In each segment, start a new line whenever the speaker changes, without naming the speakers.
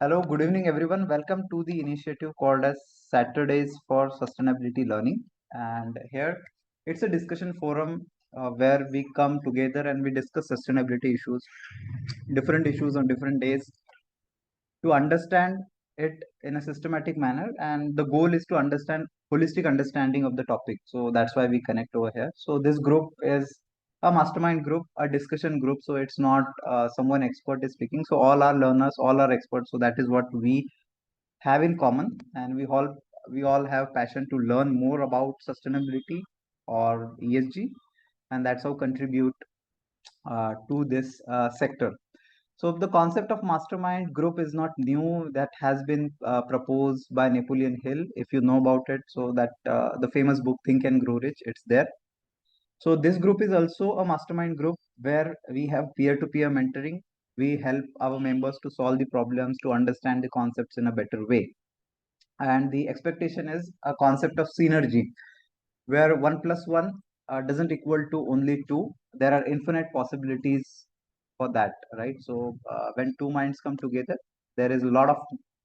Hello, good evening, everyone. Welcome to the initiative called as Saturdays for Sustainability Learning. And here it's a discussion forum where we come together and we discuss sustainability issues, different issues on different days to understand it in a systematic manner. And the goal is to understand holistic understanding of the topic. So that's why we connect over here. So this group is a mastermind group, a discussion group. So it's not someone expert is speaking. So all are learners, all are experts. So that is what we have in common, and we all have passion to learn more about sustainability or ESG, and that's how contribute to this sector. So the concept of mastermind group is not new. That has been proposed by Napoleon Hill, if you know about it. So that the famous book Think and Grow Rich, it's there. So this group is also a mastermind group where we have peer-to-peer mentoring. We help our members to solve the problems, to understand the concepts in a better way. And the expectation is a concept of synergy where 1 plus 1 doesn't equal to only 2. There are infinite possibilities for that, right? So when two minds come together, there is a lot of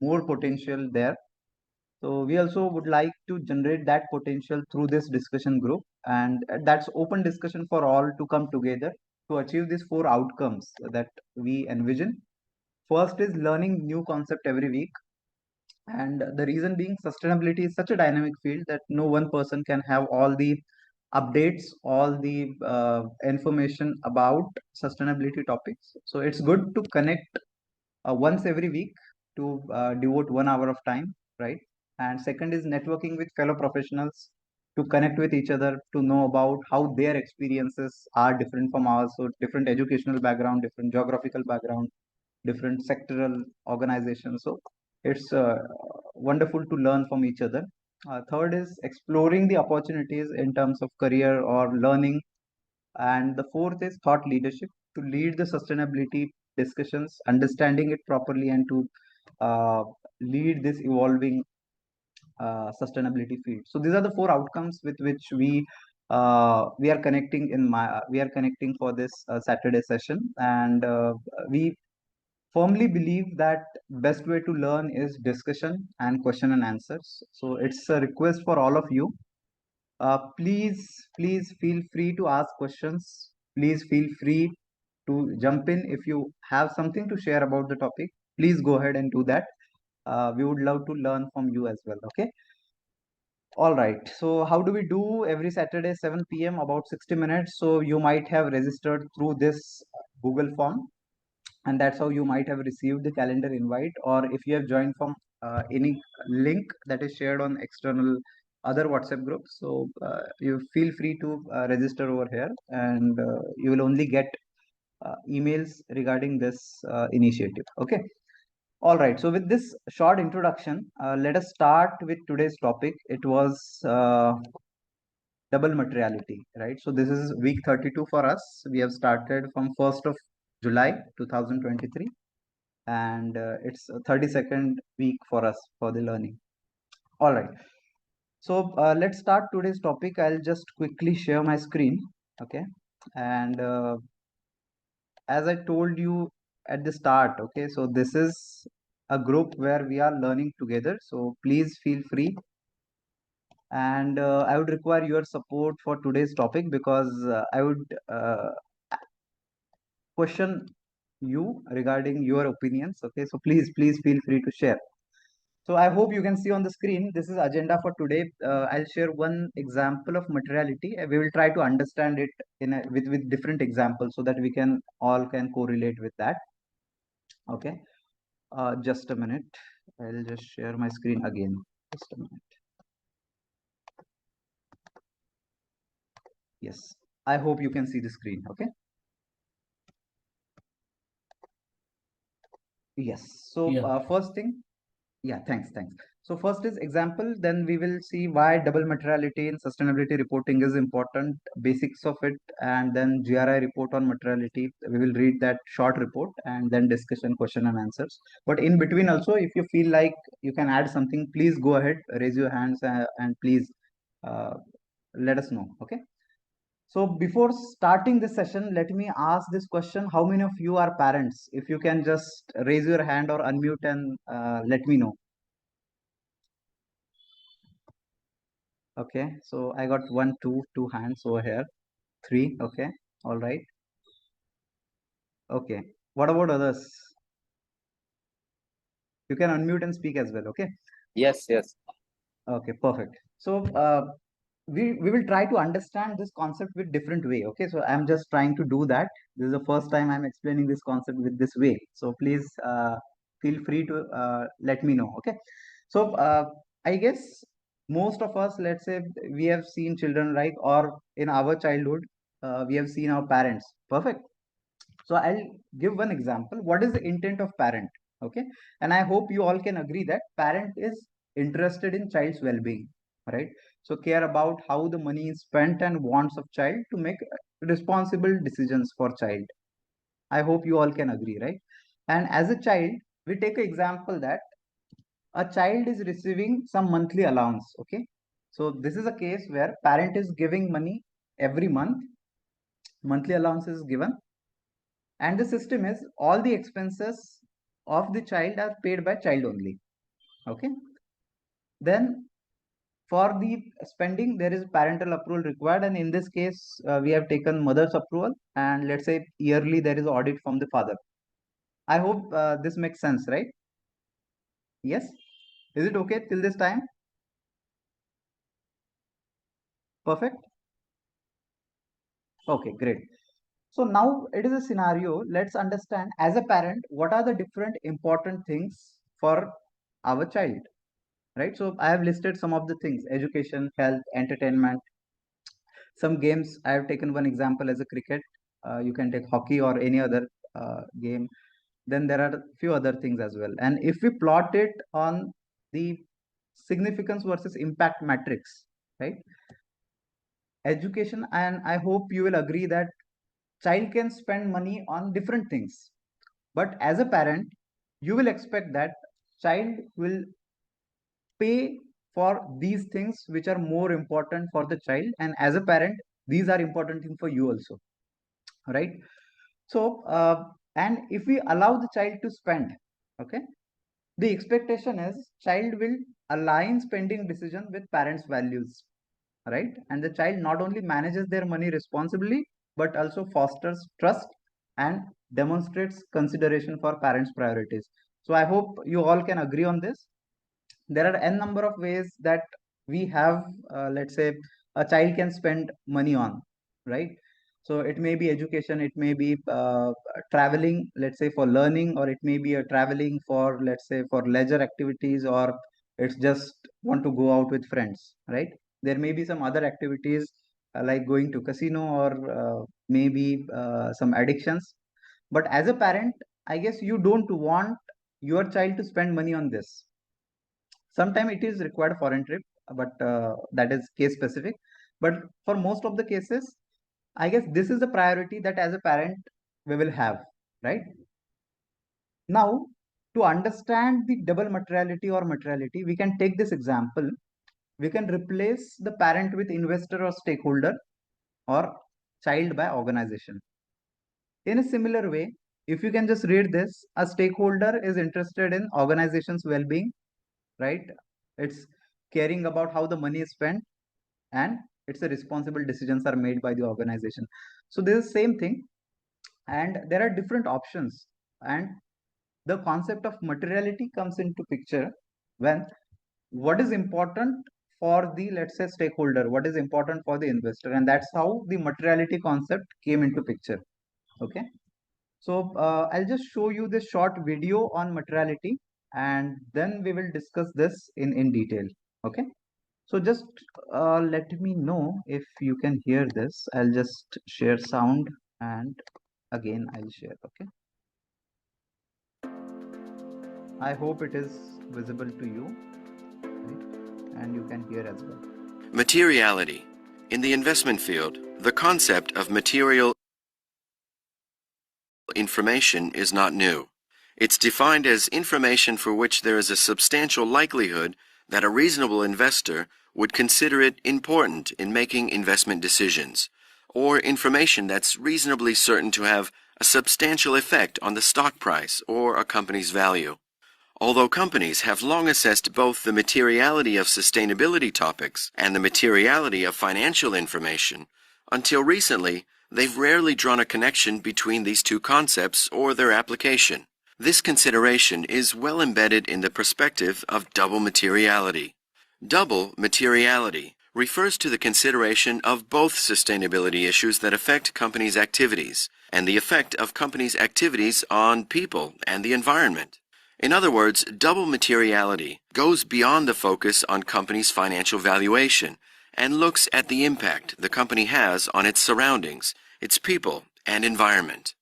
more potential there. So we also would like to generate that potential through this discussion group, and that's open discussion for all to come together to achieve these four outcomes that we envision. First is learning new concept every week, and the reason being sustainability is such a dynamic field that no one person can have all the updates, all the information about sustainability topics. So it's good to connect once every week to devote 1 hour of time, right? And second is networking with fellow professionals to connect with each other, to know about how their experiences are different from ours. So different educational background, different geographical background, different sectoral organizations. So it's wonderful to learn from each other. Third is exploring the opportunities in terms of career or learning. And the fourth is thought leadership to lead the sustainability discussions, understanding it properly, and to lead this evolving sustainability field. So these are the four outcomes with which we are connecting we are connecting for this Saturday session, and we firmly believe that best way to learn is discussion and question and answers. So it's a request for all of you. Please feel free to ask questions. Please feel free to jump in if you have something to share about the topic. Please go ahead and do that. We would love to learn from you as well. Okay. All right. So how do we do every Saturday 7 p.m. about 60 minutes? So you might have registered through this Google form, and that's how you might have received the calendar invite, or if you have joined from any link that is shared on external other WhatsApp groups. So you feel free to register over here, and you will only get emails regarding this initiative. Okay. All right. So with this short introduction, let us start with today's topic. It was double materiality, right? So this is week 32 for us. We have started from 1st of July 2023, and it's a 32nd week for us for the learning. All right. So let's start today's topic. I'll just quickly share my screen. Okay. And as I told you at the start, okay, so this is a group where we are learning together. So please feel free, and I would require your support for today's topic, because I would question you regarding your opinions. Okay, so please feel free to share. So I hope you can see on the screen, this is agenda for today. I'll share one example of materiality. We will try to understand it with different examples so that we can all can correlate with that. Okay, just a minute. I'll just share my screen again. Just a minute. Yes, I hope you can see the screen. Okay. Yes. So
Yeah,
first thing, yeah, thanks. So first is example, then we will see why double materiality in sustainability reporting is important, basics of it, and then GRI report on materiality. We will read that short report and then discussion, question and answers. But in between also, if you feel like you can add something, please go ahead, raise your hands, and please uh, let us know. Okay. So before starting this session, let me ask this question. How many of you are parents? If you can just raise your hand or unmute and let me know. Okay, so I got one, two hands over here. Three, okay, all right. Okay, what about others? You can unmute and speak as well, okay?
Yes, yes.
Okay, perfect. So we will try to understand this concept with different way. Okay, so I'm just trying to do that. This is the first time I'm explaining this concept with this way. So please feel free to let me know. Okay, so I guess most of us, let's say, we have seen children, right? Or in our childhood, we have seen our parents. Perfect. So I'll give one example. What is the intent of parent? Okay, and I hope you all can agree that parent is interested in child's well-being, right? So care about how the money is spent and wants of child to make responsible decisions for child. I hope you all can agree, right? And as a child, we take an example that a child is receiving some monthly allowance. Okay, so this is a case where parent is giving money every month. Monthly allowance is given, and the system is all the expenses of the child are paid by child only. Okay, then for the spending there is parental approval required, and in this case we have taken mother's approval, and let's say yearly there is audit from the father. I hope this makes sense, right? Yes, is it okay till this time? Perfect. Okay, great. So now it is a scenario. Let's understand as a parent what are the different important things for our child, right? So I have listed some of the things: education, health, entertainment. Some games, I have taken one example as a cricket. You can take hockey or any other game. Then there are a few other things as well. And if we plot it on the significance versus impact matrix, right? Education, and I hope you will agree that child can spend money on different things. But as a parent, you will expect that child will pay for these things which are more important for the child, and as a parent these are important things for you also, right? So and if we allow the child to spend, okay, the expectation is child will align spending decision with parents values, right? And the child not only manages their money responsibly but also fosters trust and demonstrates consideration for parents priorities. So I hope you all can agree on this. There are n number of ways that we have, let's say, a child can spend money on, right? So it may be education, it may be traveling, let's say, for learning, or it may be a traveling for, let's say, for leisure activities, or it's just want to go out with friends, right? There may be some other activities like going to casino, or maybe some addictions. But as a parent, I guess you don't want your child to spend money on this. Sometimes it is required foreign trip, but that is case specific. But for most of the cases, I guess this is the priority that as a parent we will have, right? Now, to understand the double materiality or materiality, we can take this example. We can replace the parent with investor or stakeholder, or child by organization. In a similar way, if you can just read this, a stakeholder is interested in organization's well-being, right? It's caring about how the money is spent, and it's a responsible decisions are made by the organization. So this is same thing, and there are different options, and the concept of materiality comes into picture when what is important for the, let's say, stakeholder, what is important for the investor, and that's how the materiality concept came into picture. Okay, so I'll just show you this short video on materiality, and then we will discuss this in detail. Okay, so just let me know if you can hear this. I'll just share sound, and again I'll share. Okay, I hope it is visible to you, right? And you can hear as well.
Materiality. In the investment field, the concept of material information is not new. It's defined as information for which there is a substantial likelihood that a reasonable investor would consider it important in making investment decisions. or information that's reasonably certain to have a substantial effect on the stock price or a company's value. Although companies have long assessed both the materiality of sustainability topics and the materiality of financial information, until recently, they've rarely drawn a connection between these two concepts or their application. This consideration is well embedded in the perspective of double materiality. Double materiality refers to the consideration of both sustainability issues that affect companies' activities and the effect of companies' activities on people and the environment. In other words, double materiality goes beyond the focus on companies' financial valuation and looks at the impact the company has on its surroundings, its people, and environment.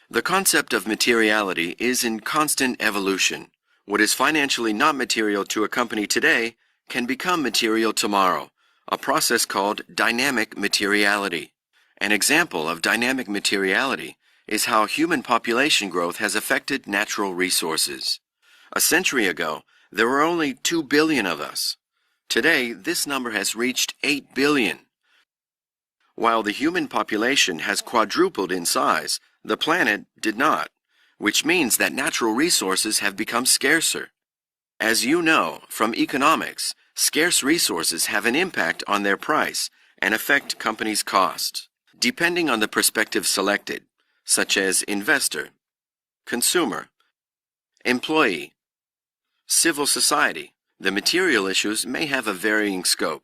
The concept of materiality is in constant evolution. What is financially not material to a company today can become material tomorrow, a process called dynamic materiality. An example of dynamic materiality is how human population growth has affected natural resources. A century ago, there were only 2 billion of us. Today, this number has reached 8 billion. While the human population has quadrupled in size, the planet did not, which means that natural resources have become scarcer. As you know from economics, scarce resources have an impact on their price and affect companies' costs, depending on the perspective selected, such as investor, consumer, employee, civil society. The material issues may have a varying scope.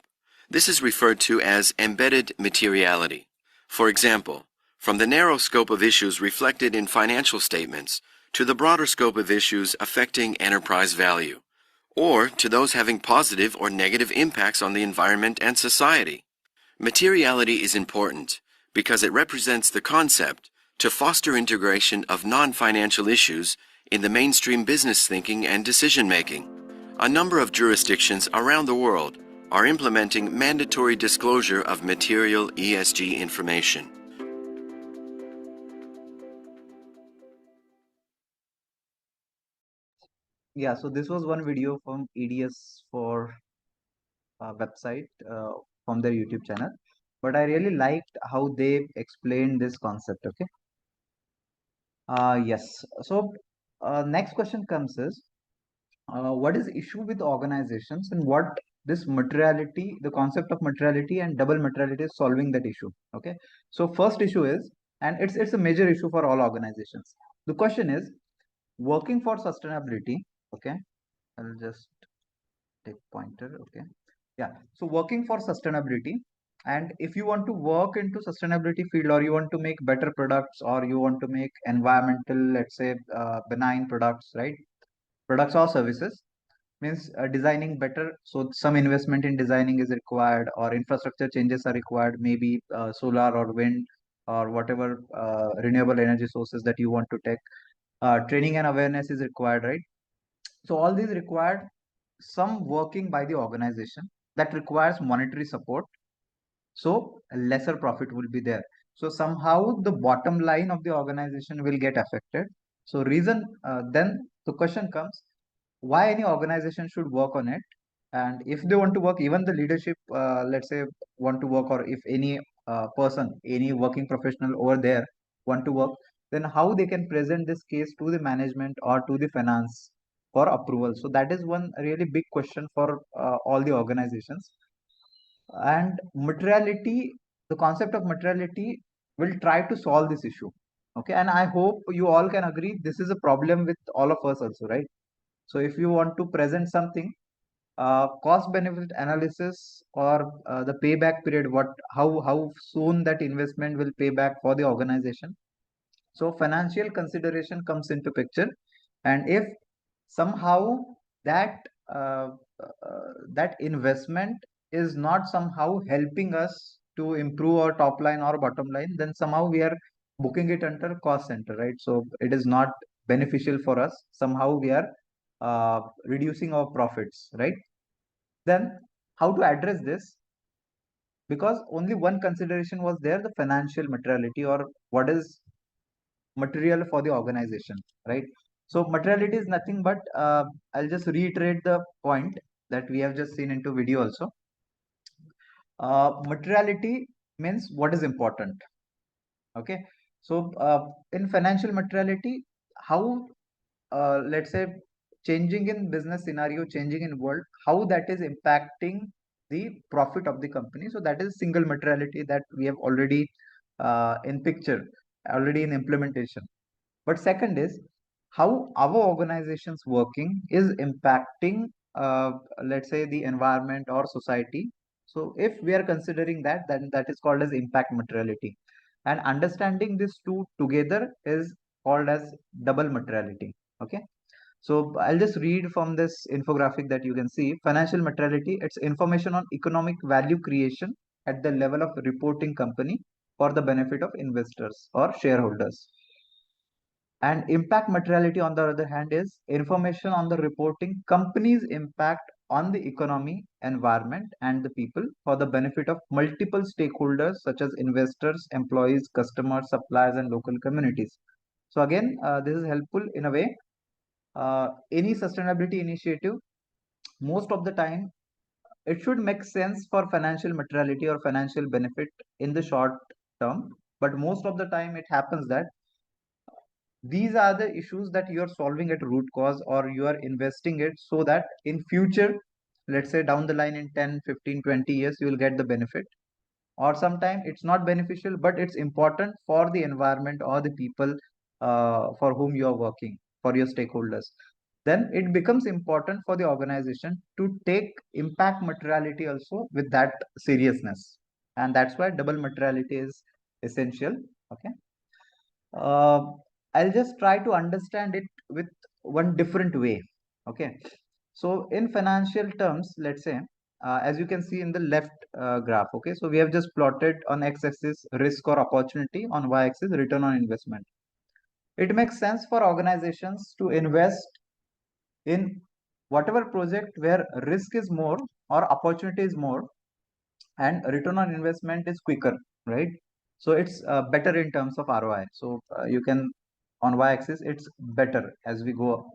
This is referred to as embedded materiality. For example, from the narrow scope of issues reflected in financial statements to the broader scope of issues affecting enterprise value, or to those having positive or negative impacts on the environment and society. Materiality is important because it represents the concept to foster integration of non-financial issues in the mainstream business thinking and decision-making. A number of jurisdictions around the world are implementing mandatory disclosure of material ESG information.
Yeah, so this was one video from EDS for website from their YouTube channel, but I really liked how they explained this concept. Okay. Yes. So next question comes is, what is the issue with organizations and what this materiality, the concept of materiality and double materiality is solving that issue. Okay. So first issue is, and it's a major issue for all organizations. The question is working for sustainability. Okay. I'll just take pointer. Okay. Yeah. So working for sustainability. And if you want to work into sustainability field or you want to make better products or you want to make environmental, let's say, benign products, right? Products or services means designing better. So some investment in designing is required or infrastructure changes are required, maybe solar or wind or whatever renewable energy sources that you want to take. Training and awareness is required, right? So all these required some working by the organization that requires monetary support, so a lesser profit will be there. So somehow the bottom line of the organization will get affected. So reason, then the question comes, why any organization should work on it? And if they want to work, even the leadership, let's say, want to work, or if any person, any working professional over there want to work, then how they can present this case to the management or to the finance for approval? So that is one really big question for all the organizations. And materiality, the concept of materiality will try to solve this issue. Okay, and I hope you all can agree this is a problem with all of us also, right? So if you want to present something, cost benefit analysis or the payback period, what how soon that investment will pay back for the organization. So financial consideration comes into picture, and if somehow that that investment is not somehow helping us to improve our top line or bottom line, then somehow we are booking it under cost center, right? So it is not beneficial for us. Somehow we are reducing our profits, right? Then how to address this? Because only one consideration was there, the financial materiality or what is material for the organization, right? So materiality is nothing but I'll just reiterate the point that we have just seen into video also. Materiality means what is important. Okay, so in financial materiality, how let's say changing in business scenario, changing in world, how that is impacting the profit of the company. So that is single materiality that we have already in picture, already in implementation. But second is how our organizations working is impacting, let's say, the environment or society. So if we are considering that, then that is called as impact materiality. And understanding these two together is called as double materiality. Okay. So I'll just read from this infographic that you can see. Financial materiality, it's information on economic value creation at the level of reporting company for the benefit of investors or shareholders. And impact materiality, on the other hand, is information on the reporting company's impact on the economy, environment, and the people for the benefit of multiple stakeholders such as investors, employees, customers, suppliers, and local communities. So again, this is helpful in a way. Any sustainability initiative, most of the time, it should make sense for financial materiality or financial benefit in the short term. But most of the time, it happens that these are the issues that you are solving at root cause, or you are investing it so that in future, let's say down the line in 10, 15, 20 years, you will get the benefit. Or sometime it's not beneficial, but it's important for the environment or the people for whom you are working, for your stakeholders. Then it becomes important for the organization to take impact materiality also with that seriousness. And that's why double materiality is essential. Okay. uh, I'll just try to understand it with one different way. Okay. So in financial terms, let's say, as you can see in the left graph, okay, so we have just plotted on x-axis risk or opportunity, on y-axis return on investment. It makes sense for organizations to invest in whatever project where risk is more or opportunity is more and return on investment is quicker, right? So it's better in terms of ROI. So you can, on y-axis, it's better as we go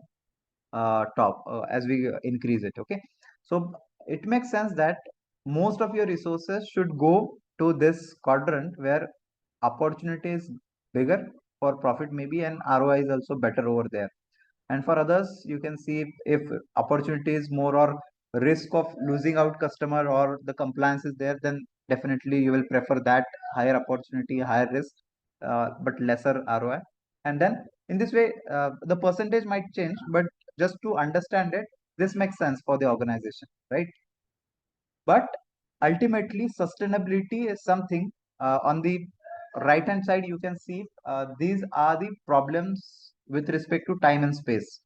top, as we increase it. Okay. So it makes sense that most of your resources should go to this quadrant where opportunity is bigger for profit maybe, and ROI is also better over there. And for others, you can see if opportunity is more or risk of losing out customer or the compliance is there, then definitely you will prefer that higher opportunity, higher risk, but lesser ROI. And then in this way, the percentage might change, but just to understand it, this makes sense for the organization, right? But ultimately, sustainability is something, on the right hand side, you can see these are the problems with respect to time and space.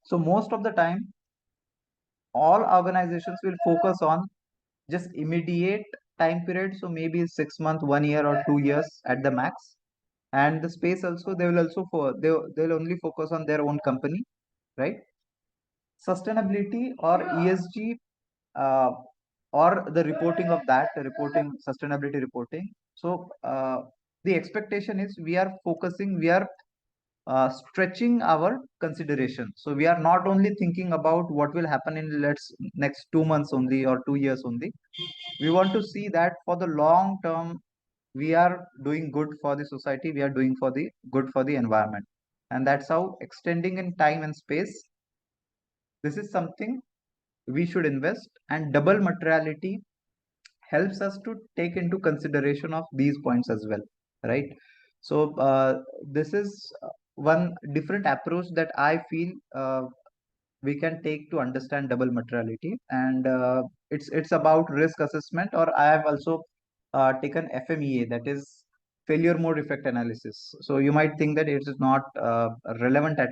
So most of the time, all organizations will focus on just immediate time period. So maybe 6 months, 1 year, or 2 years at the max. And the space also, they will also they'll only focus on their own company, right? Sustainability or ESG, uh, or the reporting of that, the reporting, sustainability reporting. So the expectation is we are focusing, we are stretching our consideration. So we are not only thinking about what will happen in let's next 2 months only or 2 years only. We want to see that for the long term, we are doing good for the society, we are doing for the good for the environment. And that's how extending in time and space, this is something we should invest. And double materiality helps us to take into consideration of these points as well, right? So this is one different approach that I feel we can take to understand double materiality. And it's about risk assessment, or I have also taken FMEA, that is failure mode effect analysis. So you might think that it is not relevant at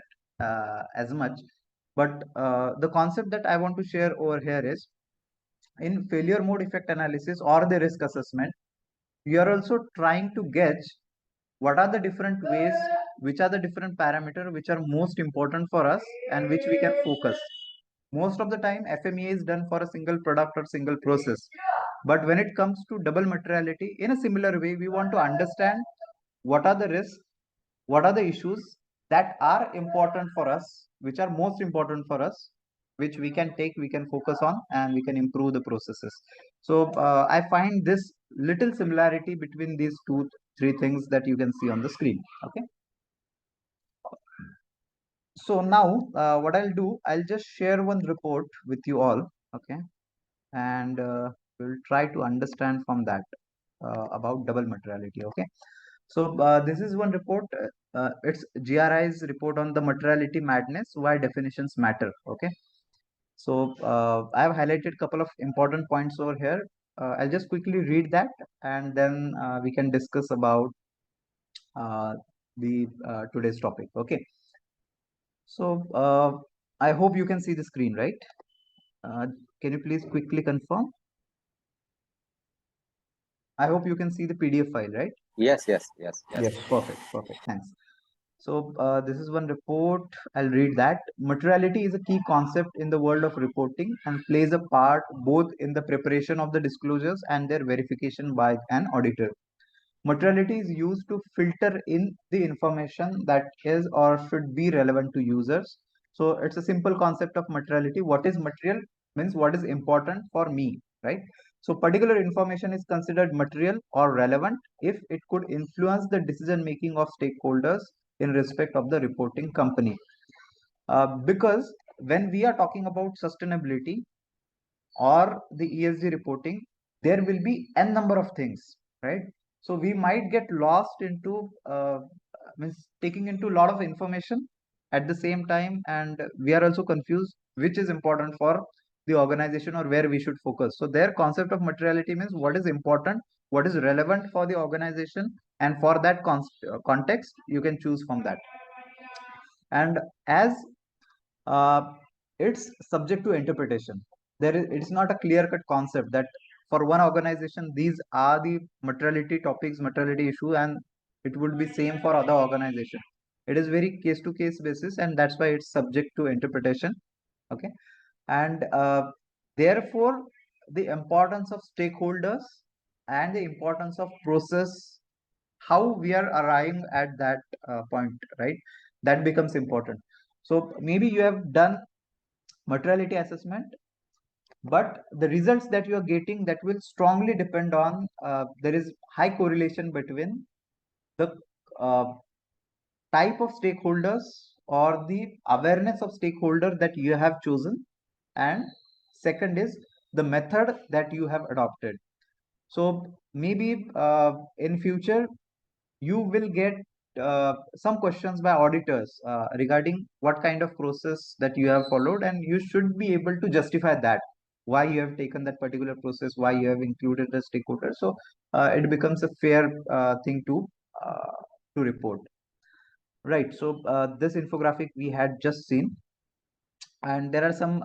as much, but the concept that I want to share over here is, in failure mode effect analysis or the risk assessment, we are also trying to gauge what are the different ways, which are the different parameter which are most important for us and which we can focus. Most of the time, FMEA is done for a single product or single process. But when it comes to double materiality, in a similar way, we want to understand what are the risks, what are the issues that are important for us, which are most important for us, which we can take, we can focus on, and we can improve the processes. So I find this little similarity between these three things that you can see on the screen. Okay. So now what I'll do, I'll just share one report with you all. Okay. And we'll try to understand from that about double materiality. Okay. So this is one report. It's GRI's report on the materiality madness, why definitions matter. Okay. So I have highlighted a couple of important points over here. I'll just quickly read that, and then we can discuss about the today's topic. Okay. So I hope you can see the screen, right? Uh, can you please quickly confirm? I hope you can see the PDF file, right?
Yes, yes, yes, yes.
Yes, perfect, perfect. Thanks. So this is one report. I'll read that. Materiality is a key concept in the world of reporting and plays a part both in the preparation of the disclosures and their verification by an auditor. Materiality is used to filter in the information that is or should be relevant to users. So it's a simple concept of materiality. What is material means what is important for me, right? So particular information is considered material or relevant if it could influence the decision making of stakeholders in respect of the reporting company. Because when we are talking about sustainability, or the ESG reporting, there will be n number of things, right? So we might get lost into means taking into a lot of information at the same time, and we are also confused which is important for the organization or where we should focus. So their concept of materiality means what is important, what is relevant for the organization, and for that context, you can choose from that. And as uh, it's subject to interpretation. It's not a clear cut concept that for one organization these are the materiality topics, materiality issue, and it would be same for other organization. It is very case to case basis, and that's why it's subject to interpretation. Okay. And therefore the importance of stakeholders and the importance of process, how we are arriving at that point, right? That becomes important. So maybe you have done materiality assessment, but the results that you are getting, that will strongly depend on there is high correlation between the uh, type of stakeholders or the awareness of stakeholder that you have chosen, and second is the method that you have adopted. So maybe in future you will get some questions by auditors regarding what kind of process that you have followed, and you should be able to justify that why you have taken that particular process, why you have included the stakeholder. So it becomes a fair thing to report, right? So this infographic we had just seen, and there are some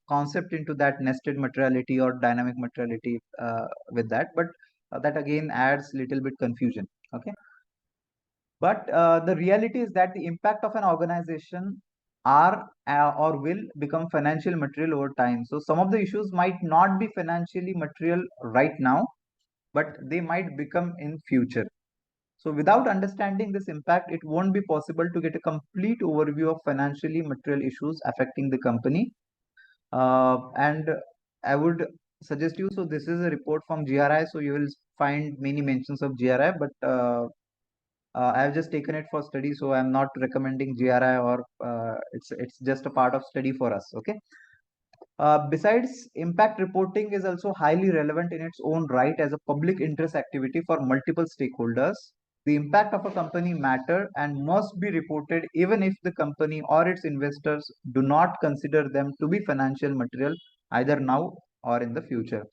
concept into that nested materiality or dynamic materiality with that, but that again adds little bit confusion. Okay. But the reality is that the impact of an organization are or will become financial material over time. So some of the issues might not be financially material right now, but they might become in future. So without understanding this impact, it won't be possible to get a complete overview of financially material issues affecting the company. And I would suggest you, so this is a report from GRI, so you will find many mentions of GRI, but I have just taken it for study, so I'm not recommending GRI, or it's just a part of study for us. Okay. Besides, impact reporting is also highly relevant in its own right as a public interest activity for multiple stakeholders. The impact of a company matter and must be reported even if the company or its investors do not consider them to be financial material either now or in the future.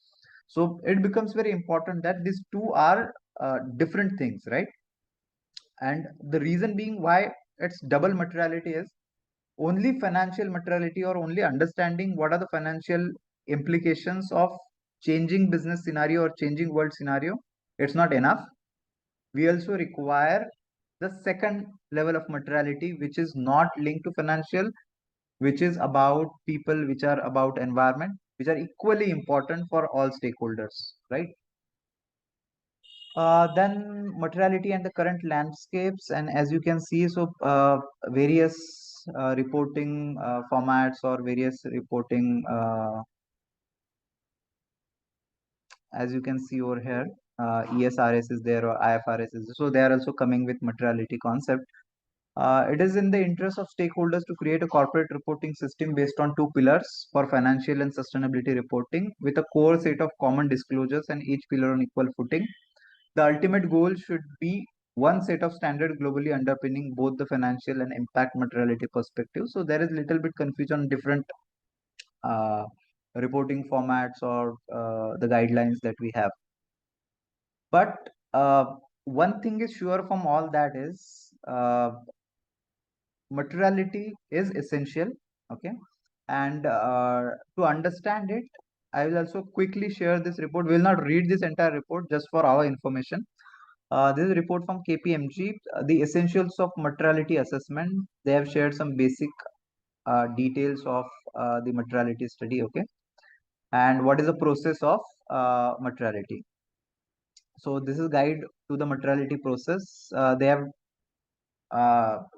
So it becomes very important that these two are different things, right? And the reason being why it's double materiality is only financial materiality or only understanding what are the financial implications of changing business scenario or changing world scenario, it's not enough. We also require the second level of materiality, which is not linked to financial, which is about people, which are about environment, which are equally important for all stakeholders, right? Then materiality and the current landscapes, and as you can see, so various reporting formats or various reporting, as you can see over here, ESRS is there or IFRS is there. So they are also coming with materiality concept. It is in the interest of stakeholders to create a corporate reporting system based on two pillars for financial and sustainability reporting with a core set of common disclosures and each pillar on equal footing. The ultimate goal should be one set of standard globally underpinning both the financial and impact materiality perspective. So there is little bit confusion on different uh, reporting formats or the guidelines that we have. But one thing is sure from all that is materiality is essential. Okay. And to understand it, I will also quickly share this report. We will not read this entire report just for our information. This is a report from KPMG, the essentials of materiality assessment. They have shared some basic details of the materiality study. Okay. And what is the process of materiality? So this is guide to the materiality process. They have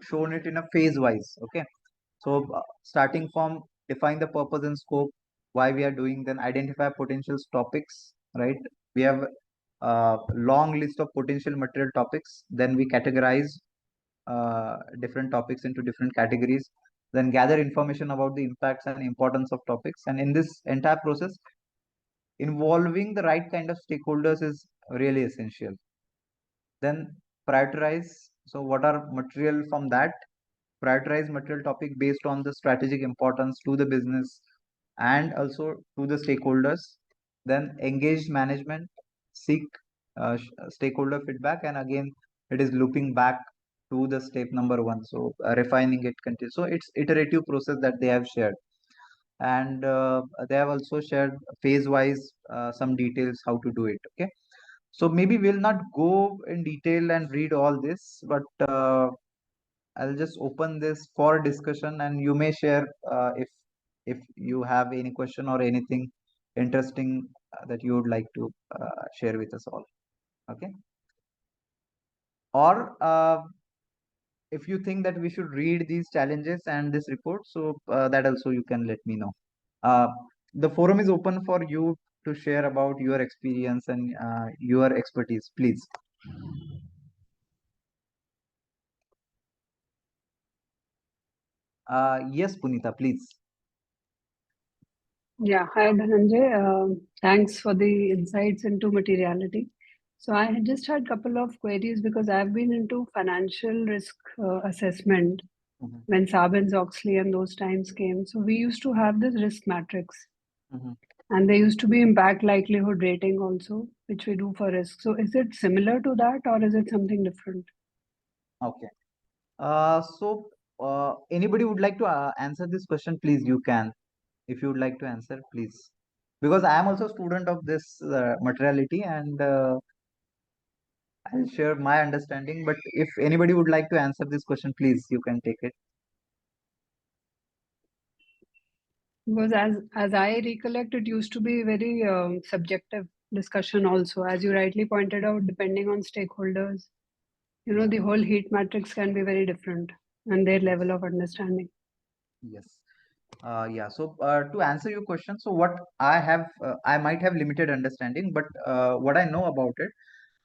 shown it in a phase wise. Okay. So starting from define the purpose and scope, why we are doing, then identify potential topics, right? We have a long list of potential material topics. Then we categorize different topics into different categories. Then gather information about the impacts and importance of topics. And in this entire process, involving the right kind of stakeholders is really essential. Then prioritize. So what are material from that? Prioritize material topic based on the strategic importance to the business and also to the stakeholders. Then engage management, seek stakeholder feedback, and again it is looping back to the step number one. So refining it continues. So it's iterative process that they have shared, and they have also shared phase wise some details how to do it. Okay. So maybe we'll not go in detail and read all this, but I'll just open this for discussion, and you may share if you have any question or anything interesting that you would like to share with us all. Okay. Or if you think that we should read these challenges and this report, so that also you can let me know. Uh, the forum is open for you to share about your experience and your expertise, please. Yes, Punita, please.
Yeah, hi Dhananjay. Thanks for the insights into materiality. So I had just had a couple of queries because I've been into financial risk assessment
Mhm,
when Sarbanes-Oxley and those times came. So we used to have this risk matrix,
mhm.
and there used to be impact likelihood rating also, which we do for risk. So is it similar to that, or is it something different?
Okay. So anybody would like to answer this question, please, you can. If you would like to answer, please. Because I am also a student of this materiality, and I'll share my understanding. But if anybody would like to answer this question, please, you can take it.
Because as I recollect, it used to be very subjective discussion also, as you rightly pointed out, depending on stakeholders.
Yeah.
The whole heat matrix can be very different and their
Yes.
level of understanding.
Yes. Yeah. So to answer your question, so what I have, I might have limited understanding, but what I know about it,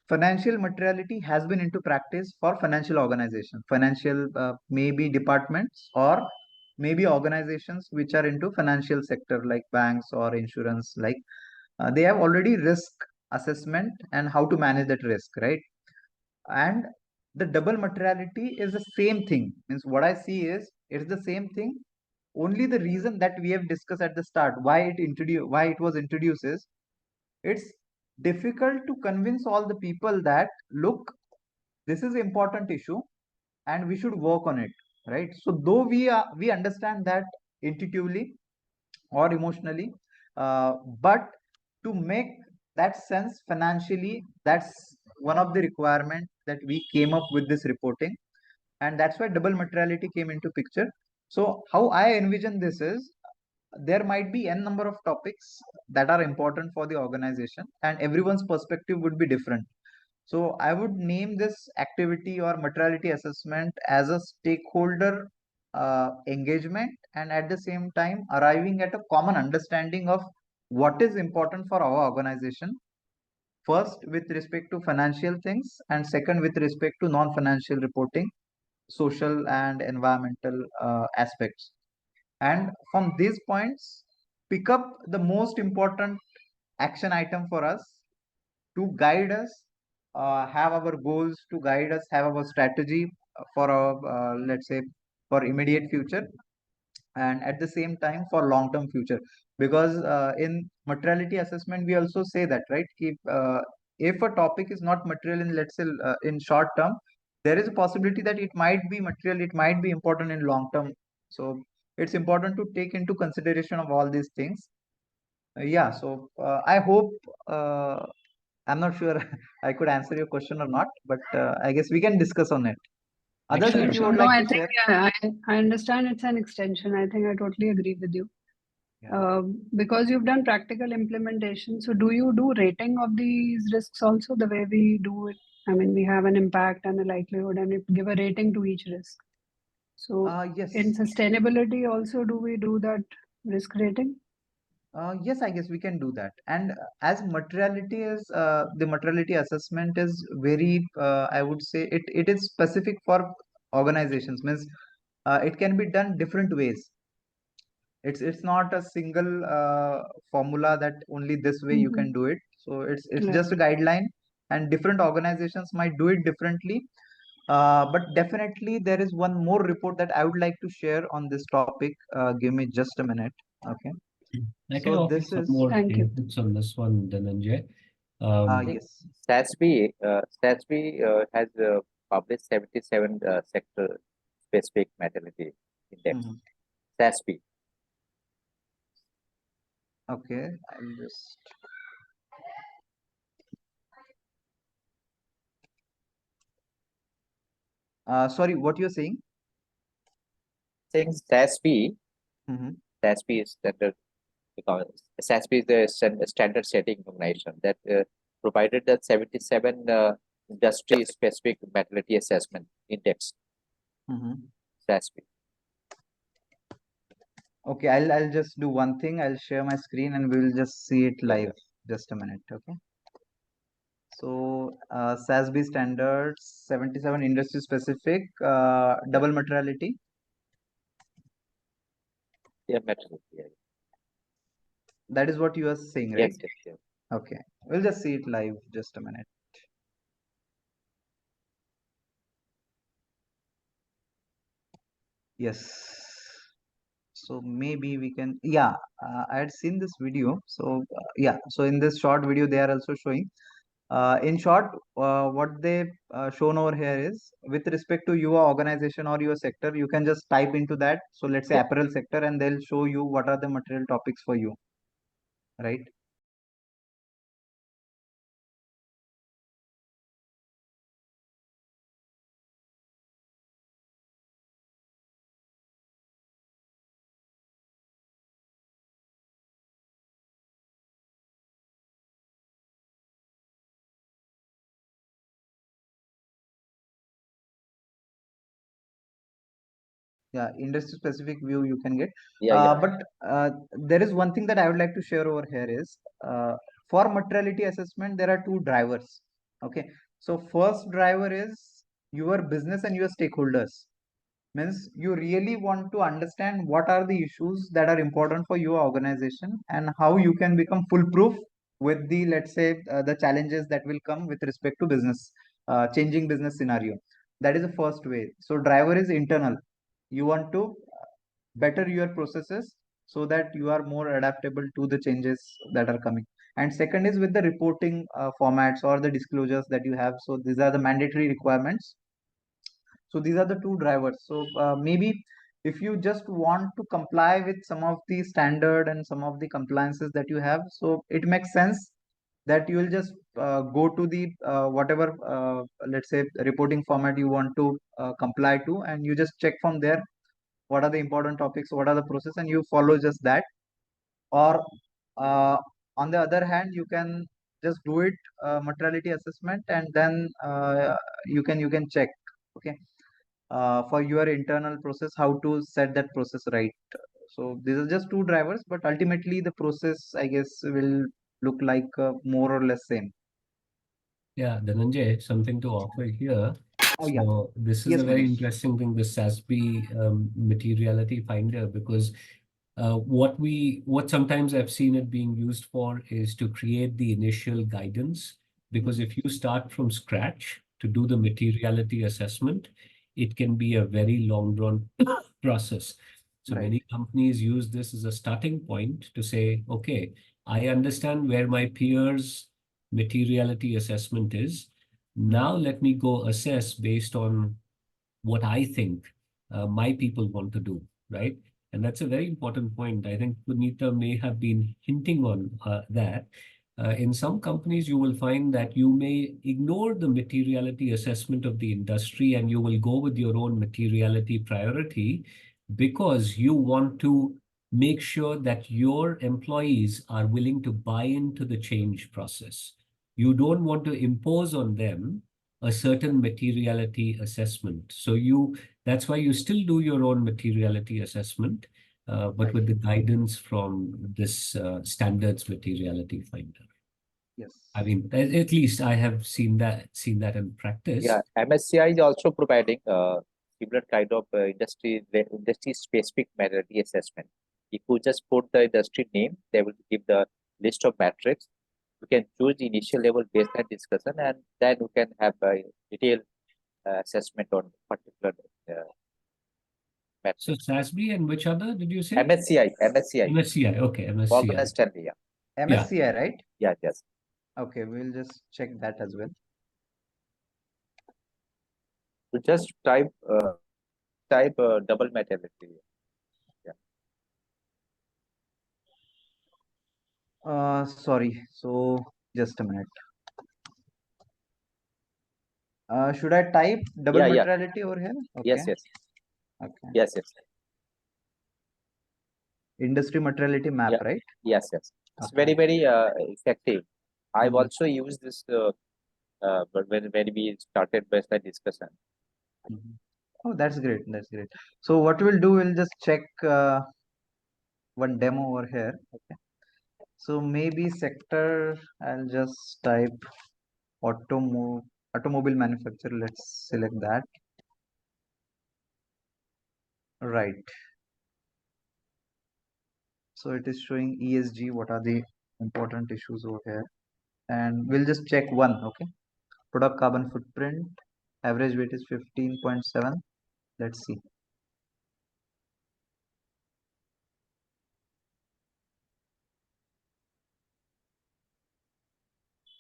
financial materiality has been into practice for financial organizations, financial maybe departments or maybe organizations which are into financial sector like banks or insurance. Like they have already risk assessment and how to manage that risk, right? And the double materiality is the same thing. Means what I see is it's the same thing. Only the reason that we have discussed at the start, why it was introduced is it's difficult to convince all the people that look, this is important issue and we should work on it, right? So though we understand that intuitively or emotionally, but to make that sense financially, that's one of the requirement that we came up with this reporting, and that's why double materiality came into picture. So how I envision this is there might be n number of topics that are important for the organization and everyone's perspective would be different. So I would name this activity or materiality assessment as a stakeholder engagement, and at the same time arriving at a common understanding of what is important for our organization first with respect to financial things, and second with respect to non-financial reporting, social and environmental aspects. And from these points, pick up the most important action item for us to guide us, have our goals to guide us, have our strategy for our, let's say, for immediate future, and at the same time for long term future. Because in materiality assessment we also say that, right, if a topic is not material in, let's say, in short term, there is a possibility that it might be material, it might be important in long term. So it's important to take into consideration of all these things. Yeah, so I hope, uh, I'm not sure I could answer your question or not, but I guess we can discuss on it. Others,
Sure,
if you
sure.
would
No,
like
I
to
think
share.
yeah, I understand it's an extension. I think I totally agree with you.
Yeah.
Because you've done practical implementation, so do you do rating of these risks also the way we do it? I mean, we have an impact and a likelihood, and it give a rating to each risk. So in
Yes.
sustainability also, do we do that risk rating?
Yes, I guess we can do that. And as materiality is, the materiality assessment is very, I would say it is specific for organizations. Means it can be done different ways. It's not a single formula that only this way you can
Mm-hmm.
do it. So it's
Right.
just a guideline, and different organizations might do it differently. But definitely there is one more report that I would like to share on this topic. Give me just a minute. Okay.
I can
So
offer
this
some
is,
more
Thank you.
inputs on this one, Dhananjay.
I think
yes.
SASB has published 77 sector specific mortality index.
Mhm.
SASB.
Okay, I'll just. Sorry, what you're saying?
Saying SASB,
Mm-hmm.
SASB is standard because SASB is the standard setting organization that provided that 77 industry specific mortality assessment index.
Mm-hmm.
SASB.
Okay, I'll just do one thing. I'll share my screen and we'll just see it
Yeah,
live. Just a minute, okay? So, SASB standards 77 industry specific,
yeah,
double materiality.
yeah, mortality. Yeah.
That is what you are saying, right?
Yes, yes, yes.
Okay, we'll just see it live. Just a minute. Yes. So maybe we can, yeah, I had seen this video. So yeah, so in this short video, they are also showing. In short, what they shown over here is with respect to your organization or your sector, you can just type into that. So let's say
Yeah.
apparel sector, and they'll show you what are the material topics for you, right? Yeah, industry specific view you can get.
Yeah, yeah.
But there is one thing that I would like to share over here is for materiality assessment, there are two drivers. Okay. So first driver is your business and your stakeholders. Means you really want to understand what are the issues that are important for your organization and how you can become foolproof with the, let's say, the challenges that will come with respect to business, changing business scenario. That is the first way. So driver is internal. You want to better your processes so that you are more adaptable to the changes that are coming. And second is with the reporting formats or the disclosures that you have. So these are the mandatory requirements. So these are the two drivers. So maybe if you just want to comply with some of the standard and some of the compliances that you have, so it makes sense that you will just go to the whatever, let's say, reporting format you want to comply to, and you just check from there what are the important topics, what are the process, and you follow just that. Or uh, on the other hand, you can just do it materiality assessment, and then you can check, okay, for your internal process how to set that process right. So these are just two drivers, but ultimately the process, I guess, will look like more or less same.
Yeah, Dhananjay, something to offer here.
Oh, yeah.
So this is
Yes,
a very
Manish.
interesting thing, the SASB materiality finder, because what sometimes I've seen it being used for is to create the initial guidance. Because if you start from scratch to do the materiality assessment, it can be a very long drawn process. So
Right.
many companies use this as a starting point to say, okay, I understand where my peers' materiality assessment is. Now let me go assess based on what I think my people want to do, right? And that's a very important point. I think Punita may have been hinting on that. In some companies, you will find that you may ignore the materiality assessment of the industry and you will go with your own materiality priority because you want to make sure that your employees are willing to buy into the change process. You don't want to impose on them a certain materiality assessment. So that's why you still do your own materiality assessment, but
Right.
with the guidance from this standards materiality finder.
Yes.
I mean, at least I have seen that in practice.
Yeah, MSCI is also providing similar kind of industry specific materiality assessment. If you just put the industry name, they will give the list of metrics. You can choose the initial level baseline discussion, and then you can have a detailed assessment on particular
So
metrics.
SASB and which other did you say?
MSCI,
MSCI. Okay,
Morgan
MSCI.
Stanley. Yeah,
Yeah.
MSCI, right?
yeah, yes.
Okay, we'll just check that as well.
You just type double materiality.
Sorry. So just a minute. Should I type double
Yeah,
materiality over here? Okay.
yes,
Okay.
yes.
Industry materiality map,
Yeah.
right?
Yes. It's
Okay.
very, very effective. I've
Mhm.
also used this, but when we started baseline discussion.
Mhm. Oh, that's great. That's great. So what we'll do, we'll just check one demo over here. Okay. So maybe sector, I'll just type automobile manufacturer. Let's select that. Right. So it is showing ESG. What are the important issues over here? And we'll just check one. Okay. Product carbon footprint. Average weight is 15.7. Let's see.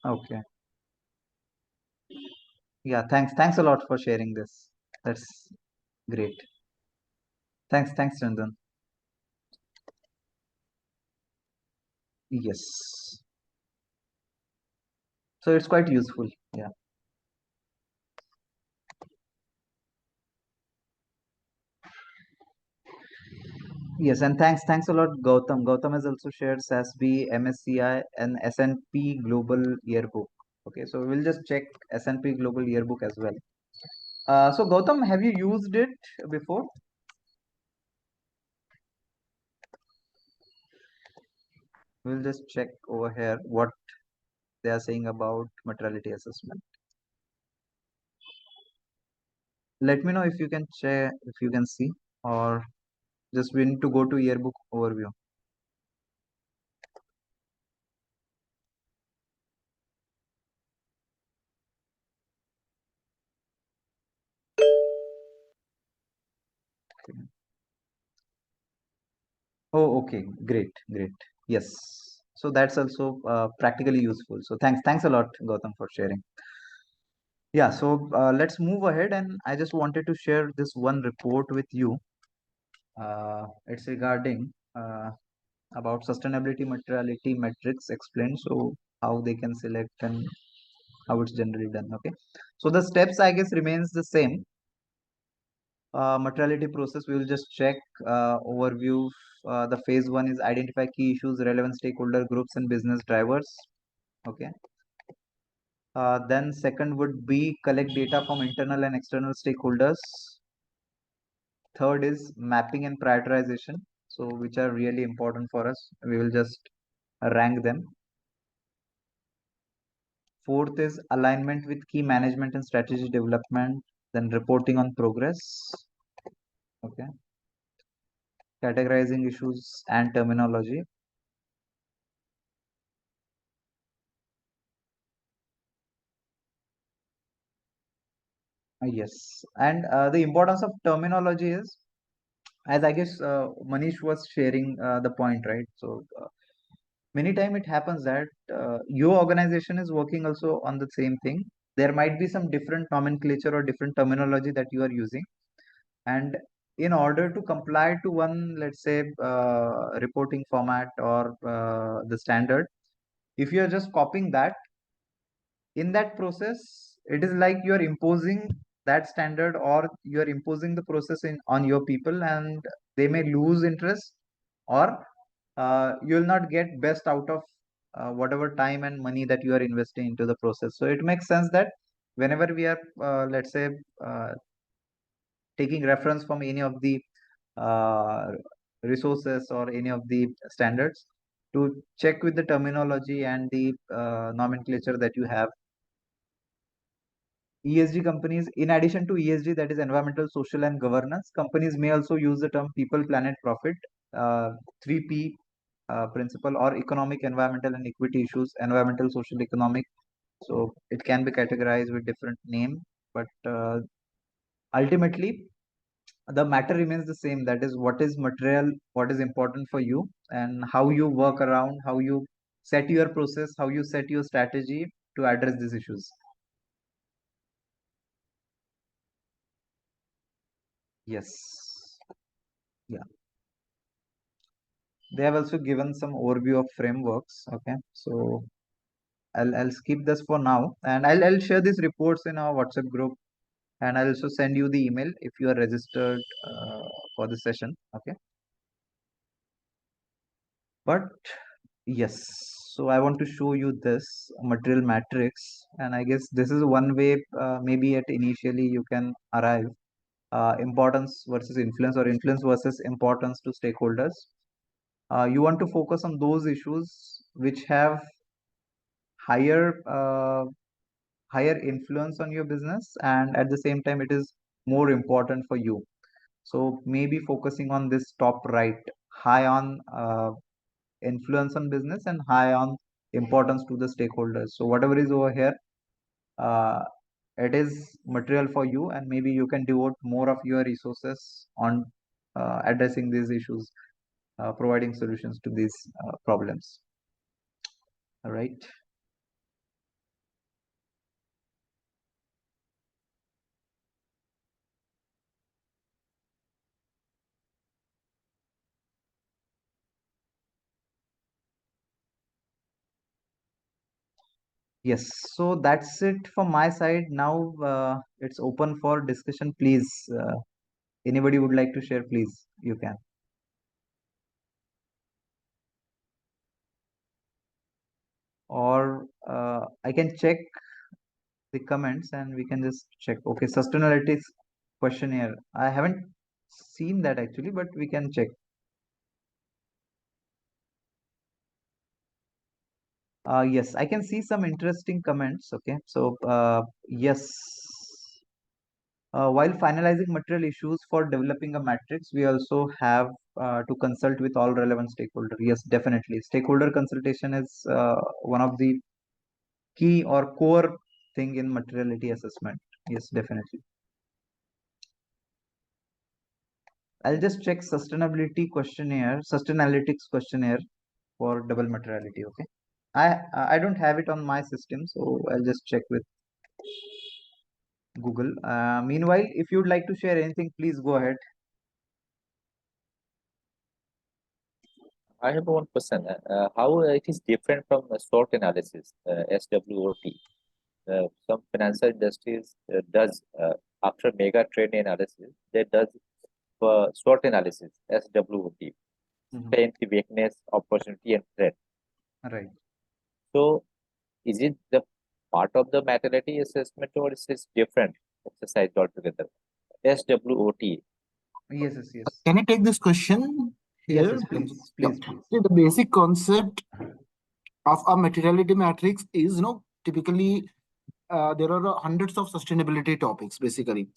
Okay. Yeah, thanks a lot for sharing this. That's great. Thanks, Chandan. Yes. So it's quite useful. Yeah. Yes, and thanks a lot, Gautam. Gautam has also shared SASB, MSCI, and S&P Global Yearbook. Okay, so we'll just check S&P Global Yearbook as well. So Gautam, have you used it before? We'll just check over here what they are saying about materiality assessment. Let me know if you can share, if you can see, or just we need to go to yearbook overview. Okay. Oh, okay, great. Yes. So that's also practically useful. So thanks a lot, Gautam, for sharing. Yeah, so let's move ahead, and I just wanted to share this one report with you. It's regarding about sustainability materiality metrics explained, so how they can select and how it's generally done. Okay, so the steps I guess remains the same. Materiality process, we will just check overview. The phase one is identify key issues, relevant stakeholder groups, and business drivers. Okay. Then second would be collect data from internal and external stakeholders. Third is mapping and prioritization. So which are really important for us. We will just rank them. Fourth is alignment with key management and strategy development. Then reporting on progress. Okay. Categorizing issues and terminology. Yes, and the importance of terminology is, as I guess Manish was sharing the point, right? So many time it happens that your organization is working also on the same thing. There might be some different nomenclature or different terminology that you are using, and in order to comply to one, let's say, reporting format or the standard, if you are just copying that, in that process it is like you are imposing that standard, or you are imposing the process in on your people, and they may lose interest, or you will not get best out of whatever time and money that you are investing into the process. So it makes sense that whenever we are let's say uh, taking reference from any of the uh, resources or any of the standards, to check with the terminology and the nomenclature that you have. ESG companies, in addition to ESG, that is environmental, social, and governance, companies may also use the term people, planet, profit, 3P principle, or economic, environmental, and equity issues, environmental, social, economic. So it can be categorized with different name, but ultimately the matter remains the same. That is, what is material, what is important for you, and how you work around, how you set your process, how you set your strategy to address these issues. Yes. Yeah. They have also given some overview of frameworks. Okay, so I'll skip this for now, and I'll share these reports in our WhatsApp group, and I'll also send you the email if you are registered for the session. Okay, but yes, so I want to show you this material matrix, and I guess this is one way maybe at initially you can arrive importance versus influence, or influence versus importance to stakeholders. You want to focus on those issues which have higher higher influence on your business, and at the same time it is more important for you. So maybe focusing on this top right, high on influence on business and high on importance to the stakeholders. So whatever is over here, uh, it is material for you, and maybe you can devote more of your resources on addressing these issues, providing solutions to these problems. All right. Yes, so that's it from my side. Now it's open for discussion. Please, anybody would like to share, please, you can. Or I can check the comments and we can just check. Okay, sustainability questionnaire. I haven't seen that actually, but we can check. Yes, I can see some interesting comments. Okay, so yes. While finalizing material issues for developing a matrix, we also have to consult with all relevant stakeholders. Yes, definitely. Stakeholder consultation is one of the key or core thing in materiality assessment. Yes, definitely. I'll just check sustainalytics questionnaire for double materiality. Okay. I don't have it on my system, so I'll just check with Google. Meanwhile, if you'd like to share anything, please go ahead.
I have one question. How it is different from SWOT analysis, SWOT? Some financial industries does after mega trend analysis, they does SWOT analysis, SWOT, strength, weakness, opportunity, and threat.
Right.
So, is it the part of the materiality assessment, or is it different exercise altogether? SWOT.
Yes, yes, yes.
Can I take this question
Yes,
here?
yes, please,
Yeah.
please, please.
See, the basic concept of a materiality matrix is, typically there are hundreds of sustainability topics basically.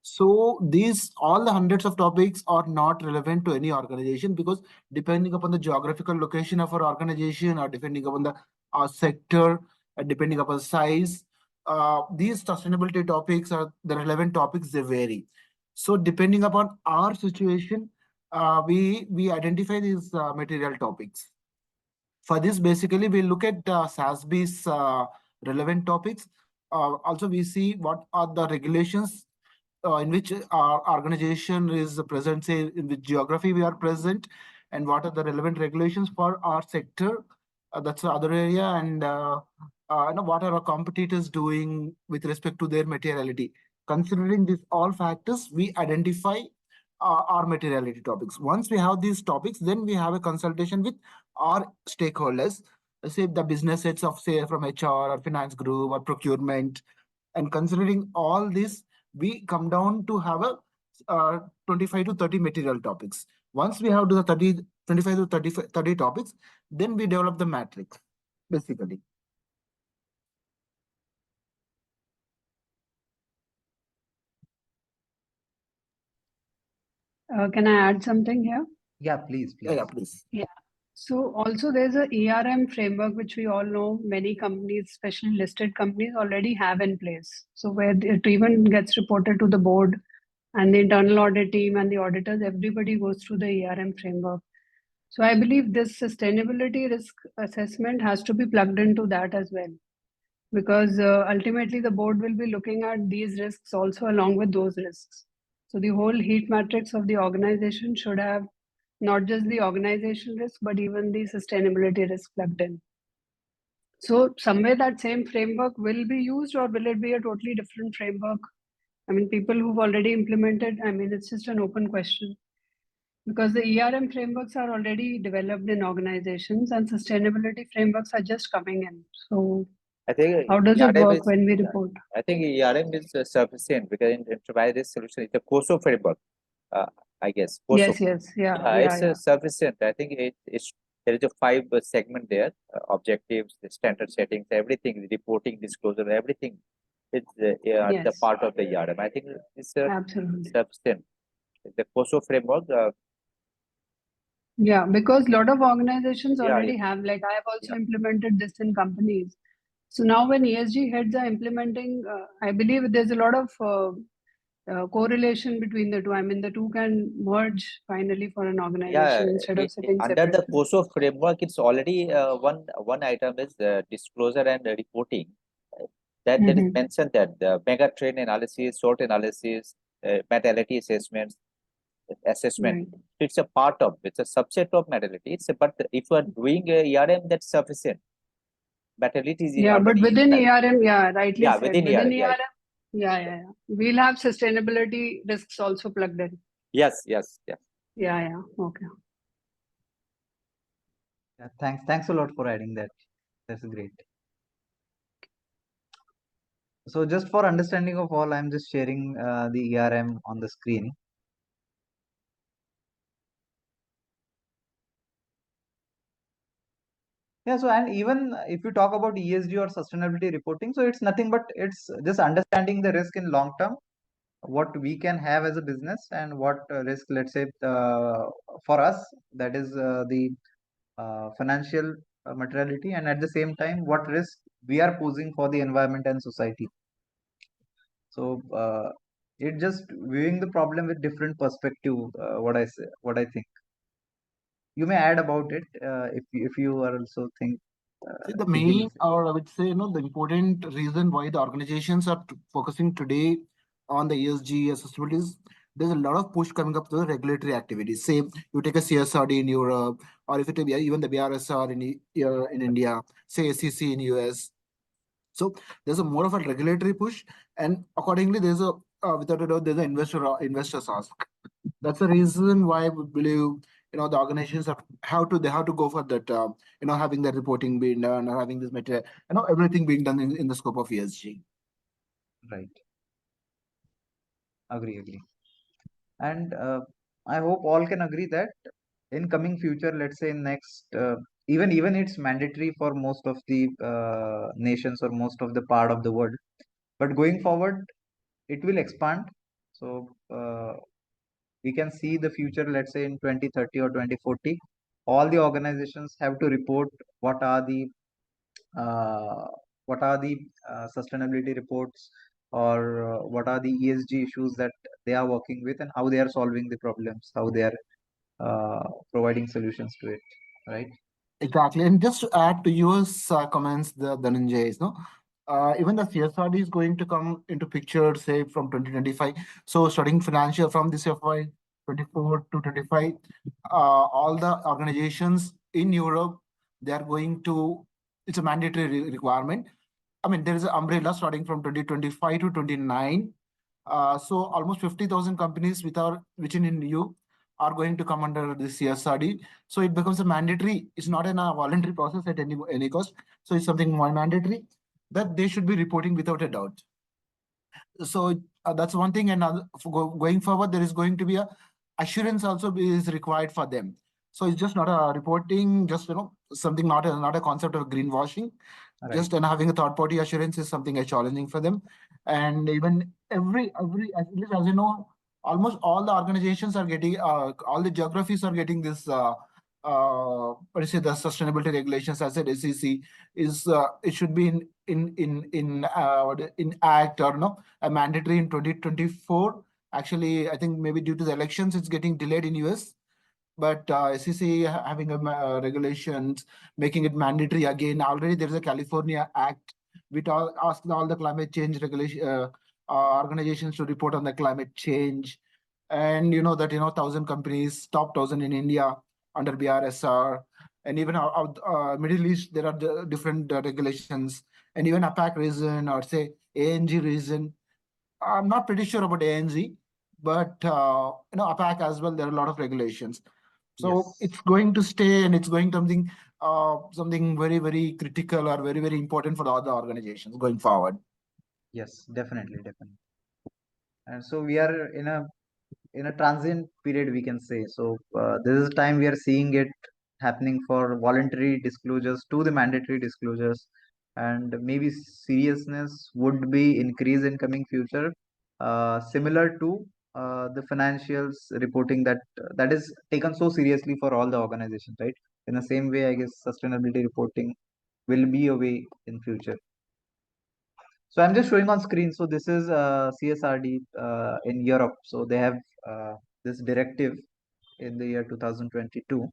So these all the hundreds of topics are not relevant to any organization because depending upon the geographical location of our organization or depending upon the sector, depending upon size, these sustainability topics are the relevant topics. They vary. So depending upon our situation, we identify these material topics. For this, basically, we look at SASB's relevant topics. Also, we see what are the regulations in which our organization is present, say in which geography we are present, and what are the relevant regulations for our sector. That's the other area, and what are our competitors doing with respect to their materiality. Considering these all factors, we identify our materiality topics. Once we have these topics, then we have a consultation with our stakeholders, say the business heads of say from HR or finance group or procurement. And considering all this, we come down to have a 25 to 30 material topics. Once we have the 25 to 30 topics, then we develop the matrix, basically.
Can I add something here?
Yeah, please,
Yeah,
please.
please.
Yeah. So also there's a ERM framework, which we all know many companies, especially listed companies, already have in place. So where it even gets reported to the board and the internal audit team and the auditors, everybody goes through the ERM framework. So I believe this sustainability risk assessment has to be plugged into that as well, because ultimately the board will be looking at these risks also along with those risks. So the whole heat matrix of the organization should have not just the organization risk, but even the sustainability risk plugged in. So somewhere that same framework will be used, or will it be a totally different framework? I mean, people who've already implemented, I mean, it's just an open question. Because the ERM frameworks are already developed in organizations and sustainability frameworks are just coming in. So
I think
how does it
ERM
work
is,
when we report?
I think ERM is sufficient because in to provide this solution, it's a COSO framework. I guess COSO.
Yes, yeah,
It's sufficient. I think it's there is a 5 segment there: objectives, the standard settings, everything, the reporting, disclosure, everything. It's the
Yes,
part of the ERM. I think it's
absolutely.
sufficient. The COSO framework.
Yeah, because a lot of organizations
Yeah,
already have, like I have also
Yeah.
implemented this in companies. So now when ESG heads are implementing, I believe there's a lot of correlation between the two. I mean, the two can merge finally for an organization instead of sitting
under the
separately.
COSO framework, it's already one item is disclosure and reporting. That is
Mhm.
mentioned that the mega trend analysis, SWOT analysis, materiality assessment.
Right.
It's a part of, it's a subset of materiality. But if you are doing ERM, that's sufficient. Materiality is
Yeah, but
already
within
inside.
ERM, yeah, rightly
Yeah,
said.
within
Within
ERM, yeah.
ERM, yeah. We'll have sustainability risks also plugged in.
Yes.
Yeah. Okay.
Yeah, thanks a lot for adding that. That's great. So just for understanding of all, I'm just sharing the ERM on the screen. Yeah, so and even if you talk about ESG or sustainability reporting, so it's nothing but it's just understanding the risk in long term, what we can have as a business and what risk, let's say, for us, that is the financial materiality, and at the same time, what risk we are posing for the environment and society. So it just viewing the problem with different perspective. What I think. You may add about it if you are also think
The
thinking
main,
the same.
or I would say, the important reason why the organizations are focusing today on the ESG sustainability is there's a lot of push coming up to the regulatory activities. Say you take a CSRD in Europe, or if it be even the BRSR in India, say SEC in US. So there's a more of a regulatory push, and accordingly, there's a without a doubt, there's an investors ask. That's the reason why we believe the organizations have to go for that. Having the reporting being done or having this material, everything being done in the scope of ESG.
Right. Agree. And I hope all can agree that in coming future, let's say in next even it's mandatory for most of the nations or most of the part of the world, but going forward it will expand. So we can see the future, let's say in 2030 or 2040, all the organizations have to report what are the uh, sustainability reports, or what are the ESG issues that they are working with, and how they are solving the problems, how they are providing solutions to it, right?
Exactly. And just to add to yours comments, the Dhananjay, is no, even the CSRD is going to come into picture, say from 2025. So starting financial from this FY 24 to 25, all the organizations in Europe, they are going to, it's a mandatory requirement. I mean, there is an umbrella starting from 2025 to 29. So almost 50,000 companies which in EU are going to come under this CSRD. So it becomes a mandatory. It's not a voluntary process at any cost. So it's something more mandatory that they should be reporting without a doubt. So that's one thing. And going forward, there is going to be a assurance also is required for them. So it's just not a reporting, just something, not a concept of greenwashing.
Right.
Just and having a third party assurance is something challenging for them. And even every at least as you know, almost all the organizations are getting all the geographies are getting this what is it, the sustainability regulations. As I said, SEC is it should be in act or no a mandatory in 2024. Actually, I think maybe due to the elections it's getting delayed in US, but SEC having a regulations making it mandatory again. Already there is a California Act which asks all the climate change regulation organizations to report on the climate change. And you know that 1,000 companies, top 1,000 in India under BRSR, and even Middle East there are different regulations, and even APAC region or say ANG region. I'm not pretty sure about ANG, but APAC as well. There are a lot of regulations. So
Yes.
it's going to stay, and it's going something very very critical or very very important for the other organizations going forward.
Yes, definitely. And so we are in a transient period, we can say. So this is time we are seeing it happening for voluntary disclosures to the mandatory disclosures, and maybe seriousness would be increased in coming future, similar to the financials reporting that is taken so seriously for all the organizations, right? In the same way, I guess sustainability reporting will be a way in future. So I'm just showing on screen. So this is CSRD in Europe. So they have this directive in the year 2022,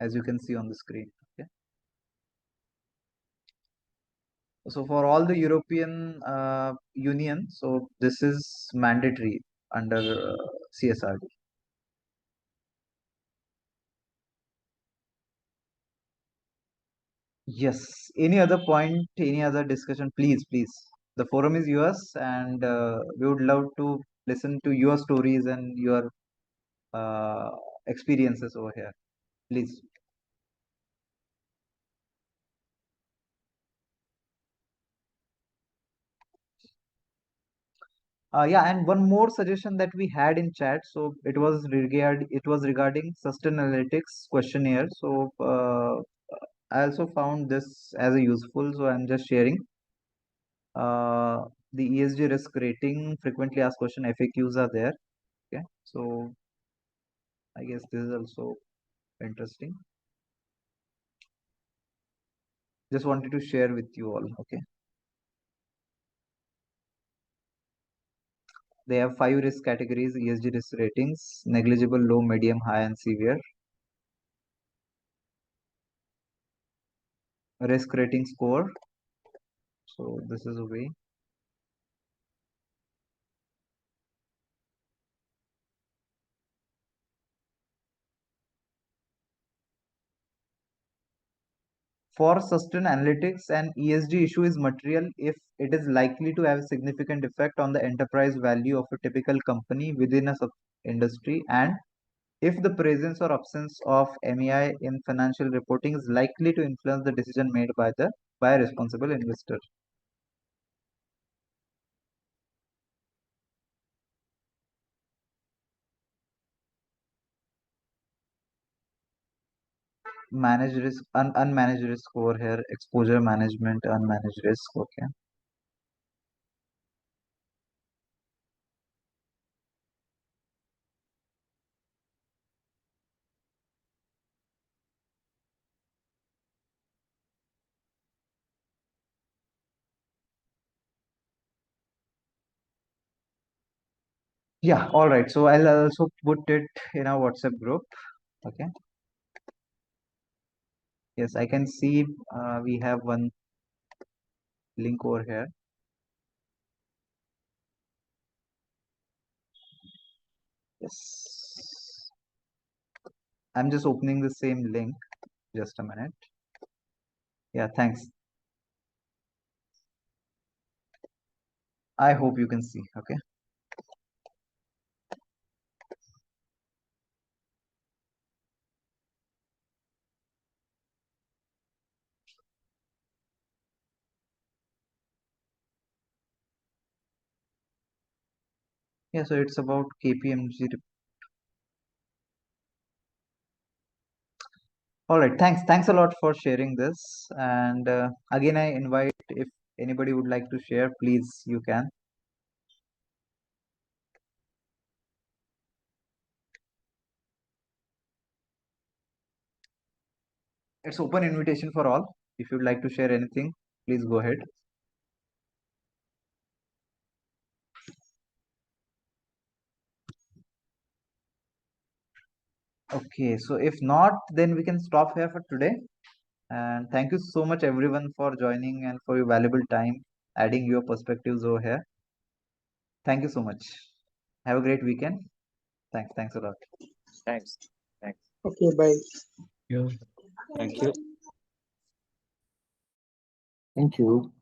as you can see on the screen. Okay. So for all the European Union, so this is mandatory under CSRD. Yes. Any other point? Any other discussion? Please. The forum is yours, and we would love to listen to your stories and your uh, experiences over here. Please. Yeah, and one more suggestion that we had in chat. So it was regarding Sustainalytics questionnaire. So I also found this as a useful. So I'm just sharing. The ESG risk rating, frequently asked question, FAQs are there. Okay, so I guess this is also interesting. Just wanted to share with you all. Okay, they have 5 risk categories: ESG risk ratings: negligible, low, medium, high, and severe. Risk rating score. So this is a way. For Sustainalytics, an ESG issue is material if it is likely to have a significant effect on the enterprise value of a typical company within a industry, and if the presence or absence of MEI in financial reporting is likely to influence the decision made by a responsible investor. managed risk, unmanaged risk over here, exposure management, unmanaged risk. Okay. Yeah, all right. So I'll also put it in our WhatsApp group. Okay. Yes, I can see we have one link over here. Yes. I'm just opening the same link. Just a minute. Yeah, thanks. I hope you can see. Okay. Yeah, so it's about KPMG. All right, thanks a lot for sharing this. And again, I invite if anybody would like to share, please, you can. It's open invitation for all. If you'd like to share anything, please go ahead. Okay, so if not, then we can stop here for today. And thank you so much, everyone, for joining and for your valuable time, adding your perspectives over here. Thank you so much. Have a great weekend. Thanks a lot.
Thanks. Thanks.
Okay, bye.
Yeah.
Thank you.
Thank you.